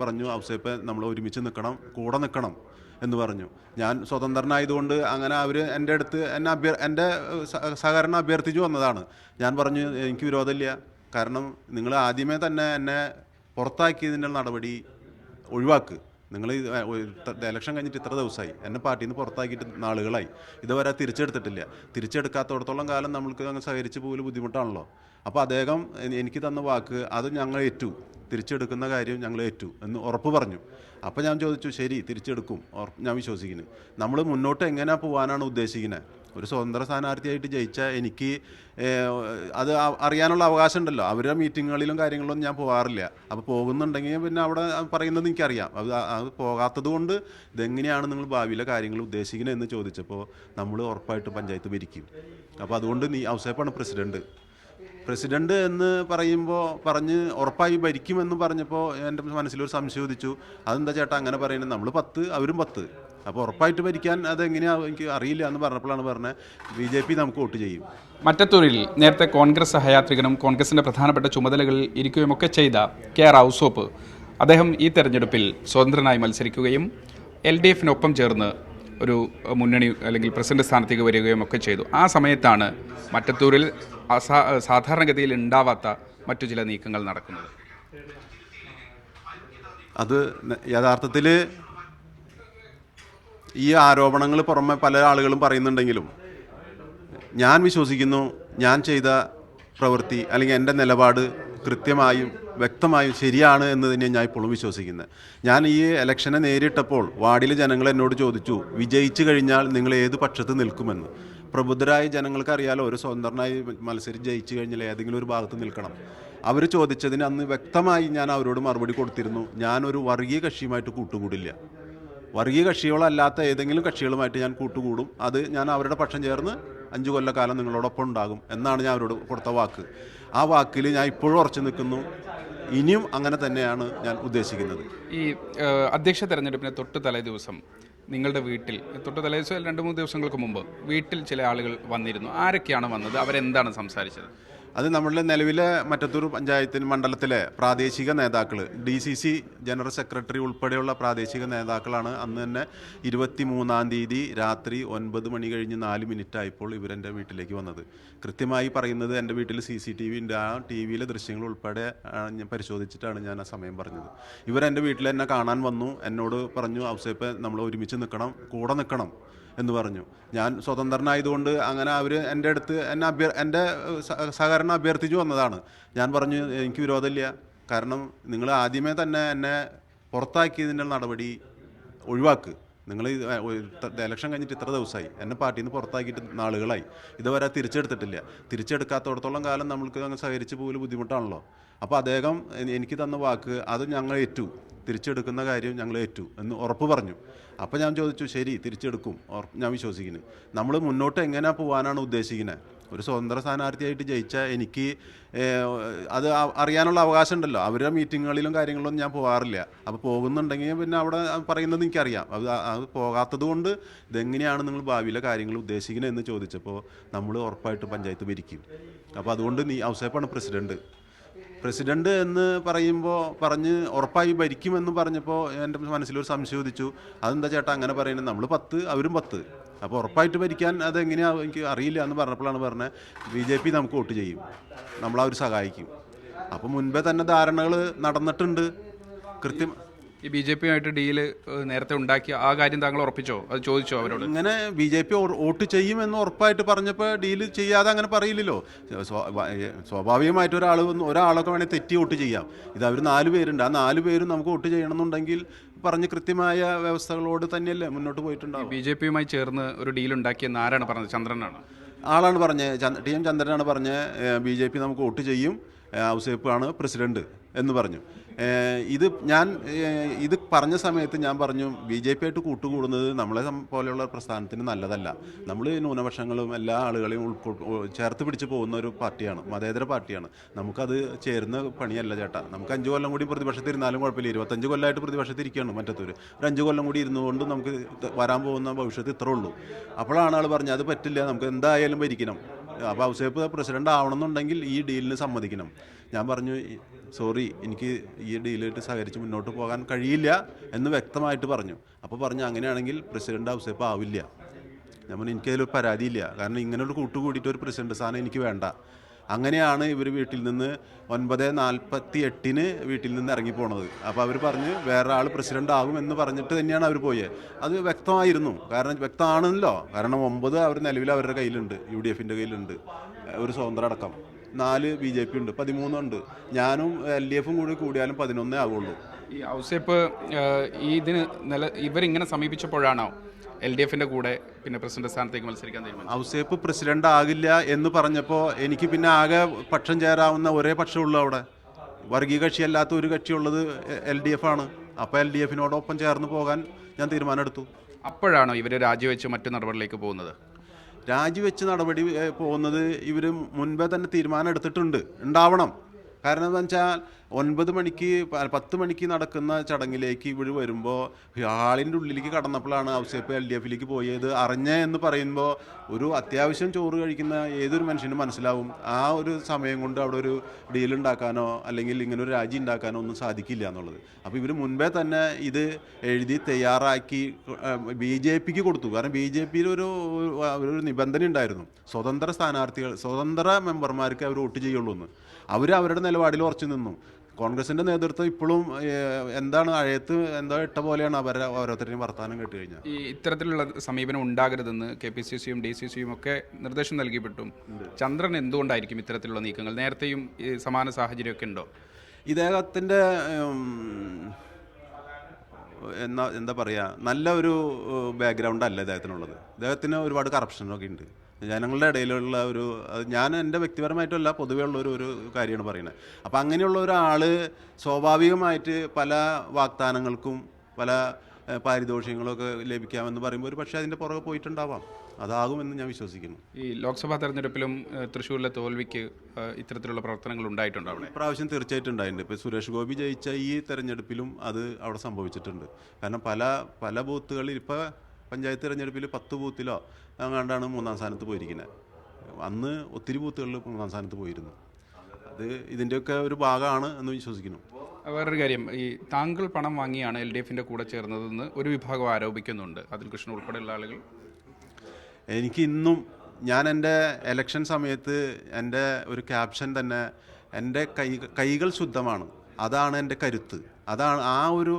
പറഞ്ഞു ഔസേപ്പ് നമ്മൾ ഒരുമിച്ച് നിൽക്കണം, കൂടെ നിൽക്കണം എന്ന് പറഞ്ഞു. ഞാൻ സ്വതന്ത്രനായതുകൊണ്ട് അങ്ങനെ അവർ എൻ്റെ അടുത്ത് എൻ്റെ സഹകരണം അഭ്യർത്ഥിച്ചു വന്നതാണ്. ഞാൻ പറഞ്ഞു എനിക്ക് വിരോധമില്ല, കാരണം നിങ്ങൾ ആദ്യമേ തന്നെ എന്നെ പുറത്താക്കിയതിൻ്റെ നടപടി ഒഴിവാക്ക്. നിങ്ങൾ ഇലക്ഷൻ കഴിഞ്ഞിട്ട് ഇത്ര ദിവസമായി, എന്നെ പാർട്ടിയിൽ നിന്ന് പുറത്താക്കിയിട്ട് നാളുകളായി, ഇതുവരെ തിരിച്ചെടുത്തിട്ടില്ല. തിരിച്ചെടുക്കാത്തടത്തോളം കാലം നമ്മൾക്ക് അങ്ങ് സഹകരിച്ച് പോലും ബുദ്ധിമുട്ടാണല്ലോ. അപ്പോൾ അദ്ദേഹം എനിക്ക് തന്ന വാക്ക് അത് ഞങ്ങൾ ഏറ്റു, തിരിച്ചെടുക്കുന്ന കാര്യം ഞങ്ങൾ ഏറ്റു എന്ന് ഉറപ്പ് പറഞ്ഞു. അപ്പോൾ ഞാൻ ചോദിച്ചു, ശരി തിരിച്ചെടുക്കും, ഞാൻ വിശ്വസിക്കുന്നു. നമ്മൾ മുന്നോട്ട് എങ്ങനെ പോകാനാണ് ഉദ്ദേശിക്കുന്നത്? ഒരു സ്വതന്ത്ര സ്ഥാനാർത്ഥിയായിട്ട് ജയിച്ച എനിക്ക് അത് അറിയാനുള്ള അവകാശം ഉണ്ടല്ലോ. അവരുടെ മീറ്റിങ്ങുകളിലും കാര്യങ്ങളിലൊന്നും ഞാൻ പോകാറില്ല. അപ്പോൾ പോകുന്നുണ്ടെങ്കിൽ പിന്നെ അവിടെ പറയുന്നത് എനിക്കറിയാം. അത് പോകാത്തത് കൊണ്ട് ഇതെങ്ങനെയാണ് നിങ്ങൾ ഭാവിയിലെ കാര്യങ്ങൾ ഉദ്ദേശിക്കുന്നത് എന്ന് ചോദിച്ചപ്പോൾ നമ്മൾ ഉറപ്പായിട്ട് പഞ്ചായത്ത് ഭരിക്കും. അപ്പോൾ അതുകൊണ്ട് ഔസേപ്പാണ് പ്രസിഡന്റ് എന്ന് പറഞ്ഞ് ഉറപ്പായി ഭരിക്കുമെന്ന് പറഞ്ഞപ്പോൾ എൻ്റെ മനസ്സിലൊരു സംശയം ഉദിച്ചു. അതെന്താ ചേട്ടാ അങ്ങനെ പറയുന്നത്? നമ്മൾ 10 അവരും 10, അപ്പോൾ ഉറപ്പായിട്ട് ഭരിക്കാൻ അതെങ്ങനെയാണ് എനിക്ക് അറിയില്ല എന്ന് പറഞ്ഞപ്പോഴാണ് പറഞ്ഞത് BJP നമുക്ക് വോട്ട് ചെയ്യും. മറ്റത്തൂരിൽ നേരത്തെ കോൺഗ്രസ് സഹയാത്രികനും കോൺഗ്രസിൻ്റെ പ്രധാനപ്പെട്ട ചുമതലകളിൽ ഇരിക്കുകയുമൊക്കെ ചെയ്ത KR ഔസേപ്പ് അദ്ദേഹം ഈ തെരഞ്ഞെടുപ്പിൽ സ്വതന്ത്രനായി മത്സരിക്കുകയും LDFനൊപ്പം ചേർന്ന് ഒരു മുന്നണി അല്ലെങ്കിൽ പ്രസിഡന്റ് സ്ഥാനത്തേക്ക് വരികയും ഒക്കെ ചെയ്തു. ആ സമയത്താണ് മറ്റത്തൂരിൽ സാധാരണഗതിയിൽ ഉണ്ടാവാത്ത മറ്റു ചില നീക്കങ്ങൾ നടക്കുന്നത്. അത് യഥാർത്ഥത്തിൽ ഈ ആരോപണങ്ങൾ പുറമെ പല ആളുകളും പറയുന്നുണ്ടെങ്കിലും ഞാൻ വിശ്വസിക്കുന്നു, ഞാൻ ചെയ്ത പ്രവൃത്തി അല്ലെങ്കിൽ എൻ്റെ നിലപാട് കൃത്യമായും വ്യക്തമായും ശരിയാണ് എന്ന് തന്നെയാണ് ഞാൻ ഇപ്പോഴും വിശ്വസിക്കുന്നത്. ഞാൻ ഈ ഇലക്ഷനെ നേരിട്ടപ്പോൾ വാർഡിലെ ജനങ്ങൾ എന്നോട് ചോദിച്ചു, വിജയിച്ചു കഴിഞ്ഞാൽ നിങ്ങൾ ഏത് പക്ഷത്ത് നിൽക്കുമെന്ന്. പ്രബുദ്ധരായ ജനങ്ങൾക്ക് അറിയാലോ, ഒരു സ്വതന്ത്രനായി മത്സരിച്ച് ജയിച്ചു കഴിഞ്ഞാൽ ഏതെങ്കിലും ഒരു ഭാഗത്ത് നിൽക്കണം. അവർ ചോദിച്ചതിന് അന്ന് വ്യക്തമായി ഞാൻ അവരോട് മറുപടി കൊടുത്തിരുന്നു, ഞാനൊരു വർഗീയ കക്ഷിയുമായിട്ട് കൂട്ടുകൂടില്ല. വർഗീയ കക്ഷികളല്ലാത്ത ഏതെങ്കിലും കക്ഷികളുമായിട്ട് ഞാൻ കൂട്ടുകൂടും. അത് ഞാൻ അവരുടെ പക്ഷം ചേർന്ന് 5 കൊല്ലക്കാലം നിങ്ങളോടൊപ്പം ഉണ്ടാകും എന്നാണ് ഞാൻ അവരോട് കൊടുത്ത വാക്ക്. ആ വാക്കിൽ ഞാൻ ഇപ്പോഴും ഉറച്ചു നിൽക്കുന്നു. ഇനിയും അങ്ങനെ തന്നെയാണ് ഞാൻ ഉദ്ദേശിക്കുന്നത്. ഈ അധ്യക്ഷ തെരഞ്ഞെടുപ്പിന് തൊട്ട് തലേ ദിവസം നിങ്ങളുടെ വീട്ടിൽ, തൊട്ട് തലേ ദിവസം 2-3 ദിവസങ്ങൾക്ക് മുമ്പ് വീട്ടിൽ ചില ആളുകൾ വന്നിരുന്നു. ആരൊക്കെയാണ് വന്നത്? അവരെന്താണ് സംസാരിച്ചത്? അത് നമ്മളുടെ നിലവിലെ മറ്റത്തൂർ പഞ്ചായത്തിന് മണ്ഡലത്തിലെ പ്രാദേശിക നേതാക്കൾ, DCC ജനറൽ സെക്രട്ടറി ഉൾപ്പെടെയുള്ള പ്രാദേശിക നേതാക്കളാണ് അന്ന് തന്നെ 23-ാം തീയതി രാത്രി 9 മണി കഴിഞ്ഞ് 4 മിനിറ്റായപ്പോൾ ഇവരെൻ്റെ വീട്ടിലേക്ക് വന്നത്. കൃത്യമായി പറയുന്നത് എൻ്റെ വീട്ടിൽ CCTV ഉണ്ട്. ആ TV-യിലെ ദൃശ്യങ്ങൾ ഉൾപ്പെടെ ഞാൻ പരിശോധിച്ചിട്ടാണ് ഞാൻ ആ സമയം പറഞ്ഞത്. ഇവരെൻ്റെ വീട്ടിൽ എന്നെ കാണാൻ വന്നു. എന്നോട് പറഞ്ഞു ഔസേപ്പ് നമ്മൾ ഒരുമിച്ച് നിൽക്കണം, കൂടെ നിൽക്കണം എന്ന് പറഞ്ഞു. ഞാൻ സ്വതന്ത്രനായതുകൊണ്ട് അങ്ങനെ അവർ എൻ്റെ അടുത്ത് എൻ്റെ സഹകരണം അഭ്യർത്ഥിച്ചു വന്നതാണ്. ഞാൻ പറഞ്ഞു എനിക്ക് വിരോധമില്ല, കാരണം നിങ്ങൾ ആദ്യമേ തന്നെ എന്നെ പുറത്താക്കിയതിൻ്റെ നടപടി ഒഴിവാക്ക്. നിങ്ങൾ ഇലക്ഷൻ കഴിഞ്ഞിട്ട് ഇത്ര ദിവസമായി, എന്നെ പാർട്ടിയിൽ നിന്ന് പുറത്താക്കിയിട്ട് നാളുകളായി, ഇതുവരെ തിരിച്ചെടുത്തിട്ടില്ല. തിരിച്ചെടുക്കാത്തടത്തോളം കാലം നമ്മൾക്ക് അങ്ങ് സഹകരിച്ച് പോലും ബുദ്ധിമുട്ടാണല്ലോ. അപ്പോൾ അദ്ദേഹം എനിക്ക് തന്ന വാക്ക് അത് ഞങ്ങൾ ഏറ്റു, തിരിച്ചെടുക്കുന്ന കാര്യം ഞങ്ങൾ ഏറ്റു എന്ന് ഉറപ്പ് പറഞ്ഞു. അപ്പോൾ ഞാൻ ചോദിച്ചു, ശരി തിരിച്ചെടുക്കും, ഞാൻ വിശ്വസിക്കുന്നു. നമ്മൾ മുന്നോട്ട് എങ്ങനെ പോകാനാണ് ഉദ്ദേശിക്കുന്നത്? ഒരു സ്വതന്ത്ര സ്ഥാനാർത്ഥിയായിട്ട് ജയിച്ച എനിക്ക് അത് അറിയാനുള്ള അവകാശം ഉണ്ടല്ലോ. അവരുടെ മീറ്റിങ്ങുകളിലും കാര്യങ്ങളിലൊന്നും ഞാൻ പോകാറില്ല. അപ്പോൾ പോകുന്നുണ്ടെങ്കിൽ പിന്നെ അവിടെ പറയുന്നത് എനിക്കറിയാം. അത് പോകാത്തത് കൊണ്ട് ഇതെങ്ങനെയാണ് നിങ്ങൾ ഭാവിയിലെ കാര്യങ്ങൾ ഉദ്ദേശിക്കുന്നത് എന്ന് ചോദിച്ചപ്പോൾ നമ്മൾ ഉറപ്പായിട്ട് പഞ്ചായത്ത് ഭരിക്കും. അപ്പോൾ അതുകൊണ്ട് ഔസേപ്പാണ് പ്രസിഡന്റ് എന്ന് പറഞ്ഞ് ഉറപ്പായി ഭരിക്കുമെന്ന് പറഞ്ഞപ്പോൾ എൻ്റെ മനസ്സിലൊരു സംശയം ഉദിച്ചു. അതെന്താ ചേട്ടാ അങ്ങനെ പറയുന്നത്? നമ്മൾ 10 അവരും 10, അപ്പോൾ ഉറപ്പായിട്ട് ഭരിക്കാൻ അതെങ്ങനെയാണ് എനിക്ക് അറിയില്ല എന്ന് പറഞ്ഞപ്പോഴാണ് പറഞ്ഞത് BJP നമുക്ക് വോട്ട് ചെയ്യും, നമ്മളവർ സഹായിക്കും. അപ്പോൾ മുൻപേ തന്നെ ധാരണകൾ നടന്നിട്ടുണ്ട്. കൃത്യം ഈ BJP-യുമായിട്ട് ഡീല് നേരത്തെ ഉണ്ടാക്കി ആ കാര്യം താങ്കൾ ഉറപ്പിച്ചോ? അത് ചോദിച്ചോ അവരോട്? ഇങ്ങനെ BJP വോട്ട് ചെയ്യുമെന്ന് ഉറപ്പായിട്ട് പറഞ്ഞപ്പോൾ ഡീല് ചെയ്യാതെ അങ്ങനെ പറയില്ലല്ലോ. സ്വാഭാവികമായിട്ട് ഒരാളൊക്കെ വേണമെങ്കിൽ തെറ്റി വോട്ട് ചെയ്യാം. ഇത് അവർ 4 പേരുണ്ട്, ആ 4 പേരും നമുക്ക് വോട്ട് ചെയ്യണമെന്നുണ്ടെങ്കിൽ പറഞ്ഞ് കൃത്യമായ വ്യവസ്ഥകളോട് തന്നെയല്ലേ മുന്നോട്ട് പോയിട്ടുണ്ടാവും. BJP-യുമായി ചേർന്ന് ഒരു ഡീൽ ഉണ്ടാക്കിയെന്ന് ആരാണ് പറഞ്ഞത്? ചന്ദ്രനാണ് ആളാണ് പറഞ്ഞത്, TM ചന്ദ്രനാണ് പറഞ്ഞത് BJP നമുക്ക് വോട്ട് ചെയ്യും, ഔസേപ്പാണ് പ്രസിഡന്റ് എന്ന് പറഞ്ഞു. ഇത് പറഞ്ഞ സമയത്ത് ഞാൻ പറഞ്ഞു BJP ആയിട്ട് കൂട്ടുകൂടുന്നത് നമ്മളെ പോലെയുള്ള പ്രസ്ഥാനത്തിന് നല്ലതല്ല. നമ്മൾ ന്യൂനപക്ഷങ്ങളും എല്ലാ ആളുകളെയും ചേർത്ത് പിടിച്ച് പോകുന്ന ഒരു പാർട്ടിയാണ്, മതേതര പാർട്ടിയാണ്. നമുക്കത് ചേരുന്ന പണിയല്ല ചേട്ടാ. നമുക്ക് 5 കൊല്ലം കൂടി പ്രതിപക്ഷത്തിരുന്നാലും കുഴപ്പമില്ല. 25 കൊല്ലമായിട്ട് പ്രതിപക്ഷത്തിരിക്കുകയാണ് മറ്റത്തൂർ. ഒരു 5 കൊല്ലം കൂടി ഇരുന്നുകൊണ്ട് നമുക്ക് വരാൻ പോകുന്ന ഭവിഷ്യത്ത് ഇത്രേ ഉള്ളൂ. അപ്പോഴാണ് ആൾ പറഞ്ഞത് അത് പറ്റില്ല, നമുക്ക് എന്തായാലും ഭരിക്കണം. അപ്പോൾ ഔസേപ്പ് പ്രസിഡന്റ് ആവണമെന്നുണ്ടെങ്കിൽ ഈ ഡീലിന് സമ്മതിക്കണം. ഞാൻ പറഞ്ഞു സോറി, എനിക്ക് ഈ ഡീലായിട്ട് സഹകരിച്ച് മുന്നോട്ട് പോകാൻ കഴിയില്ല എന്ന് വ്യക്തമായിട്ട് പറഞ്ഞു. അപ്പോൾ പറഞ്ഞു അങ്ങനെയാണെങ്കിൽ പ്രസിഡന്റ് ഔസേപ്പ് ആവില്ല. ഞാൻ പറഞ്ഞു എനിക്കതിലൊരു പരാതിയില്ല, കാരണം ഇങ്ങനൊരു കൂട്ടുകൂടിയിട്ട് ഒരു പ്രസിഡന്റ് സ്ഥാനം എനിക്ക് വേണ്ട. അങ്ങനെയാണ് ഇവർ വീട്ടിൽ നിന്ന് 9:48 വീട്ടിൽ നിന്ന് ഇറങ്ങിപ്പോണത്. അപ്പോൾ അവർ പറഞ്ഞ് വേറെ ആൾ പ്രസിഡന്റ് ആകും എന്ന് പറഞ്ഞിട്ട് തന്നെയാണ് അവർ പോയത്. അത് വ്യക്തമായിരുന്നു, കാരണം വ്യക്തമാണല്ലോ. കാരണം 9 അവർ നിലവിൽ അവരുടെ കയ്യിലുണ്ട്, UDFൻ്റെ കയ്യിലുണ്ട്, ഒരു സ്വതന്ത്ര അടക്കം 4 BJP ഉണ്ട്, 13 ഉണ്ട്. ഞാനും LDF കൂടി കൂടിയാലും 11 ആവുള്ളൂ. ഈ ഔസേപ്പ് ഈ ഇതിന് ഇവരിങ്ങനെ സമീപിച്ചപ്പോഴാണോ LDFൻ്റെ കൂടെ പിന്നെ പ്രസിഡന്റ് സ്ഥാനത്തേക്ക് മത്സരിക്കാൻ തീരുമാനിച്ചു? ഔസേപ്പ് പ്രസിഡന്റ് ആകില്ല എന്ന് പറഞ്ഞപ്പോൾ എനിക്ക് പിന്നെ ആകെ പക്ഷം ചേരാവുന്ന ഒരേ പക്ഷമുള്ളൂ അവിടെ. വർഗീയ കക്ഷിയല്ലാത്ത ഒരു കക്ഷിയുള്ളത് LDF ആണ്. അപ്പോൾ LDFനോടൊപ്പം ചേർന്ന് പോകാൻ ഞാൻ തീരുമാനമെടുത്തു. അപ്പോഴാണോ ഇവർ രാജിവെച്ച് മറ്റു നടപടിയിലേക്ക് പോകുന്നത്? രാജിവെച്ച് നടപടി പോകുന്നത് ഇവർ മുൻപേ തന്നെ തീരുമാനം എടുത്തിട്ടുണ്ട്, ഉണ്ടാവണം. കാരണം എന്താണെന്ന് വെച്ചാൽ 9 മണിക്ക് 10 മണിക്ക് നടക്കുന്ന ചടങ്ങിലേക്ക് ഇവർ വരുമ്പോൾ ഹാളിൻ്റെ ഉള്ളിലേക്ക് കടന്നപ്പോഴാണ് ഔസേപ്പ് LDFലേക്ക് പോയത്. അറിഞ്ഞ എന്ന് പറയുമ്പോൾ ഒരു അത്യാവശ്യം ചോറ് കഴിക്കുന്ന ഏതൊരു മനുഷ്യനും മനസ്സിലാവും ആ ഒരു സമയം കൊണ്ട് അവിടെ ഒരു ഡീൽ ഉണ്ടാക്കാനോ അല്ലെങ്കിൽ ഇങ്ങനെ ഒരു രാജി ഉണ്ടാക്കാനോ ഒന്നും സാധിക്കില്ല എന്നുള്ളത്. അപ്പോൾ ഇവർ മുൻപേ തന്നെ ഇത് എഴുതി തയ്യാറാക്കി BJPക്ക് കൊടുത്തു. കാരണം BJPയിൽ ഒരു നിബന്ധന ഉണ്ടായിരുന്നു, സ്വതന്ത്ര സ്ഥാനാർത്ഥികൾ, സ്വതന്ത്ര മെമ്പർമാർക്ക് അവർ വോട്ട് ചെയ്യുള്ളൂ എന്ന്. അവർ അവരുടെ നിലപാടിൽ ഉറച്ചു നിന്നു. കോൺഗ്രസിൻ്റെ നേതൃത്വം ഇപ്പോഴും എന്താണ് അഴയത്ത് എന്താ ഇട്ട പോലെയാണ് അവരെ ഓരോരുത്തരെയും വർത്തമാനം കേട്ട് കഴിഞ്ഞാൽ. ഈ ഇത്തരത്തിലുള്ള സമീപനം ഉണ്ടാകരുതെന്ന് KPCCയും DCCയും ഒക്കെ നിർദ്ദേശം നൽകിയിട്ടും ചന്ദ്രൻ എന്തുകൊണ്ടായിരിക്കും ഇത്തരത്തിലുള്ള നീക്കങ്ങൾ? നേരത്തെയും സമാന സാഹചര്യമൊക്കെ ഉണ്ടോ? ഇദ്ദേഹത്തിൻ്റെ എന്താ പറയുക, നല്ല ഒരു ബാക്ക്ഗ്രൗണ്ട് അല്ല ഇദ്ദേഹത്തിനുള്ളത്. ഇദ്ദേഹത്തിന് ഒരുപാട് കറപ്ഷനൊക്കെ ഉണ്ട് ജനങ്ങളുടെ ഇടയിലുള്ള ഒരു. ഞാൻ എൻ്റെ വ്യക്തിപരമായിട്ടല്ല പൊതുവേ ഉള്ളൊരു കാര്യമാണ് പറയുന്നത്. അപ്പോൾ അങ്ങനെയുള്ള ഒരാൾ സ്വാഭാവികമായിട്ട് പല വാഗ്ദാനങ്ങൾക്കും പല പാരിതോഷികങ്ങളൊക്കെ ലഭിക്കാമെന്ന് പറയുമ്പോൾ ഒരു പക്ഷേ അതിൻ്റെ പുറകെ പോയിട്ടുണ്ടാവാം. അതാകുമെന്ന് ഞാൻ വിശ്വസിക്കുന്നു. ഈ ലോക്സഭാ തെരഞ്ഞെടുപ്പിലും തൃശ്ശൂരിലെ തോൽവിക്ക് ഇത്തരത്തിലുള്ള പ്രവർത്തനങ്ങൾ ഉണ്ടായിട്ടുണ്ടോ അവിടെ? ഇപ്രാവശ്യം തീർച്ചയായിട്ടും ഉണ്ടായിട്ടുണ്ട്. ഇപ്പോൾ സുരേഷ് ഗോപി ജയിച്ച ഈ തെരഞ്ഞെടുപ്പിലും അത് അവിടെ സംഭവിച്ചിട്ടുണ്ട്. കാരണം പല ബൂത്തുകളിൽ ഇപ്പോൾ പഞ്ചായത്ത് തിരഞ്ഞെടുപ്പിൽ 10 ബൂത്തിലോ അങ്ങാണ്ടാണ് 3-ാം സ്ഥാനത്ത് പോയിരിക്കുന്നത്. അന്ന് ഒത്തിരി ബൂത്തുകളിൽ 3-ാം സ്ഥാനത്ത് പോയിരുന്നു. അത് ഇതിൻ്റെയൊക്കെ ഒരു ഭാഗമാണ് എന്ന് വിശ്വസിക്കുന്നു. വേറൊരു കാര്യം, ഈ താങ്കൾ പണം വാങ്ങിയാണ് LDFൻ്റെ കൂടെ ചേർന്നതെന്ന് ഒരു വിഭാഗം ആരോപിക്കുന്നുണ്ട്, അതിൽ കൃഷ്ണൻ ഉൾപ്പെടെയുള്ള ആളുകൾ. എനിക്ക് ഇന്നും ഞാൻ എൻ്റെ ഇലക്ഷൻ സമയത്ത് എൻ്റെ ഒരു ക്യാപ്ഷൻ തന്നെ എൻ്റെ കൈകൾ ശുദ്ധമാണ്, അതാണ് എൻ്റെ കരുത്ത്, അതാണ് ആ ഒരു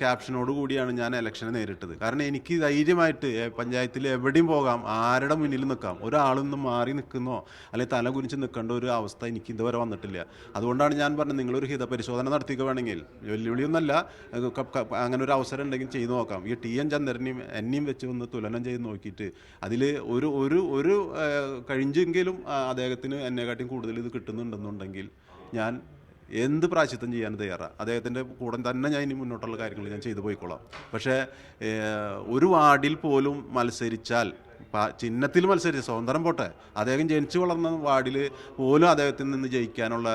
ക്യാപ്ഷനോട് കൂടിയാണ് ഞാൻ ഇലക്ഷനെ നേരിട്ടത്. കാരണം എനിക്ക് ധൈര്യമായിട്ട് പഞ്ചായത്തിൽ എവിടെയും പോകാം, ആരുടെ മുന്നിൽ നിൽക്കാം, ഒരാളൊന്നും മാറി നിൽക്കുന്നോ അല്ലെങ്കിൽ തല കുനിച്ച് നിൽക്കേണ്ട ഒരു അവസ്ഥ എനിക്ക് ഇതുവരെ വന്നിട്ടില്ല. അതുകൊണ്ടാണ് ഞാൻ പറഞ്ഞത് നിങ്ങളൊരു ഹിതപരിശോധന നടത്തിക്കുക, വേണമെങ്കിൽ വെല്ലുവിളിയൊന്നല്ല, അങ്ങനെ ഒരു അവസരം ഉണ്ടെങ്കിൽ ചെയ്തു നോക്കാം. ഈ TN ചന്ദ്രനെയും എന്നെയും വെച്ച് ഒന്ന് തുലനം ചെയ്ത് നോക്കിയിട്ട് അതിൽ ഒരു കഴിഞ്ഞെങ്കിലും അദ്ദേഹത്തിന് എന്നെക്കാട്ടിയും കൂടുതൽ ഇത് കിട്ടുന്നുണ്ടെന്നുണ്ടെങ്കിൽ ഞാൻ എന്ത് പ്രായശ്ചിത്തം ചെയ്യാൻ തയ്യാറാണ്. അദ്ദേഹത്തിൻ്റെ കൂടെ തന്നെ ഞാൻ ഇനി മുന്നോട്ടുള്ള കാര്യങ്ങൾ ഞാൻ ചെയ്തു പോയിക്കോളാം. പക്ഷേ ഒരു വാർഡിൽ പോലും മത്സരിച്ചാൽ, ചിഹ്നത്തിൽ മത്സരിച്ച് സ്വതന്ത്രം പോട്ടെ, അദ്ദേഹം ജനിച്ചു വളർന്ന വാർഡിൽ പോലും അദ്ദേഹത്തിൽ നിന്ന് ജയിക്കാനുള്ള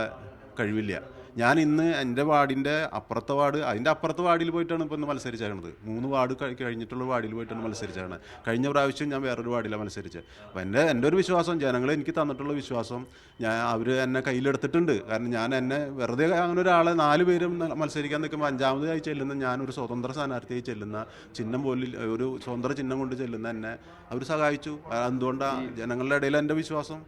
കഴിവില്ല. ഞാൻ ഇന്ന് എൻ്റെ വാർഡിൻ്റെ അപ്പുറത്തെ വാർഡ്, അതിൻ്റെ അപ്പുറത്തെ വാർഡിൽ പോയിട്ടാണ് ഇപ്പോൾ ഇന്ന് മത്സരിച്ചേക്കണത്. 3 വാർഡ് കഴിഞ്ഞിട്ടുള്ള വാർഡിൽ പോയിട്ടാണ് മത്സരിച്ചേക്കണത്. കഴിഞ്ഞ പ്രാവശ്യം ഞാൻ വേറൊരു വാർഡിലാണ് മത്സരിച്ചത്. അപ്പോൾ എൻ്റെ ഒരു വിശ്വാസം, ജനങ്ങൾ എനിക്ക് തന്നിട്ടുള്ള വിശ്വാസം, അവർ എന്നെ കയ്യിലെടുത്തിട്ടുണ്ട്. കാരണം ഞാൻ എന്നെ വെറുതെ അങ്ങനെ ഒരാളെ 4 പേരും മത്സരിക്കാൻ നിൽക്കുമ്പോൾ 5ാമതായി ചെല്ലുന്ന ഞാനൊരു സ്വതന്ത്ര സ്ഥാനാർത്ഥിയായി ചെല്ലുന്ന, ചിഹ്നം പോലും ഒരു സ്വതന്ത്ര ചിഹ്നം കൊണ്ട് ചെല്ലുന്ന എന്നെ അവർ സഹായിച്ചു. എന്തുകൊണ്ടാണ് ജനങ്ങളുടെ ഇടയിൽ എൻ്റെ വിശ്വാസം.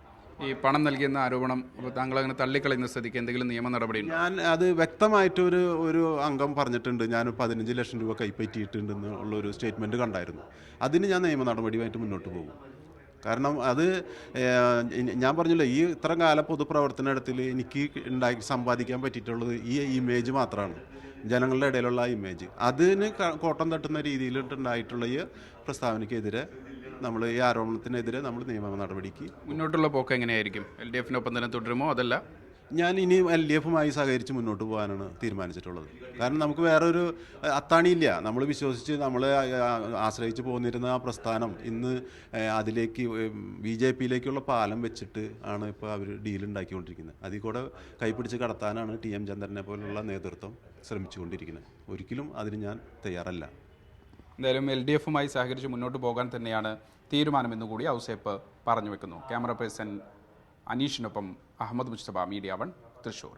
ഈ പണം നൽകിയെന്ന ആരോപണം താങ്കൾ അങ്ങനെ തള്ളിക്കളയുന്ന സ്ഥിതിക്ക് എന്തെങ്കിലും നിയമ നടപടി? ഞാൻ അത് വ്യക്തമായിട്ട് ഒരു അംഗം പറഞ്ഞിട്ടുണ്ട്, ഞാൻ 15 ലക്ഷം രൂപ കൈപ്പറ്റിയിട്ടുണ്ടെന്നുള്ളൊരു സ്റ്റേറ്റ്മെൻറ്റ് കണ്ടായിരുന്നു. അതിന് ഞാൻ നിയമ നടപടിയുമായിട്ട് മുന്നോട്ട് പോകും. കാരണം അത് ഞാൻ പറഞ്ഞല്ലോ, ഈ ഇത്ര കാല പൊതുപ്രവർത്തനത്തിൽ എനിക്ക് സമ്പാദിക്കാൻ പറ്റിയിട്ടുള്ളത് ഈ ഇമേജ് മാത്രമാണ്, ജനങ്ങളുടെ ഇടയിലുള്ള ആ ഇമേജ്. അതിന് കോട്ടം തട്ടുന്ന രീതിയിലുണ്ടായിട്ടുള്ള ഈ പ്രസ്താവനയ്ക്കെതിരെ, നമ്മൾ ഈ ആരോപണത്തിനെതിരെ നമ്മൾ നിയമ നടപടിക്ക് മുന്നോട്ടുള്ള പോക്ക് എങ്ങനെയായിരിക്കും? LDFനൊപ്പം തന്നെ തുടരുമോ അതല്ല? ഞാൻ ഇനി LDFുമായി സഹകരിച്ച് മുന്നോട്ട് പോകാനാണ് തീരുമാനിച്ചിട്ടുള്ളത്. കാരണം നമുക്ക് വേറൊരു അത്താണിയില്ല. നമ്മൾ വിശ്വസിച്ച് നമ്മൾ ആശ്രയിച്ച് പോന്നിരുന്ന ആ പ്രസ്ഥാനം ഇന്ന് അതിലേക്ക് BJPയിലേക്കുള്ള പാലം വെച്ചിട്ട് ആണ് ഇപ്പോൾ അവർ ഡീലുണ്ടാക്കിക്കൊണ്ടിരിക്കുന്നത്. അതിൽ കൂടെ കൈപ്പിടിച്ച് കടത്താനാണ് TM ചന്ദ്രനെ പോലുള്ള നേതൃത്വം ശ്രമിച്ചുകൊണ്ടിരിക്കുന്നത്. ഒരിക്കലും അതിന് ഞാൻ തയ്യാറല്ല. എന്തായാലും LDFുമായി സഹകരിച്ച് മുന്നോട്ട് പോകാൻ തന്നെയാണ് തീരുമാനമെന്നുകൂടി ഔസേപ്പ് പറഞ്ഞു വെക്കുന്നു. ക്യാമറ പേഴ്സൺ അനീഷിനൊപ്പം അഹമ്മദ് മുസ്തഫ, മീഡിയ 1, തൃശ്ശൂർ.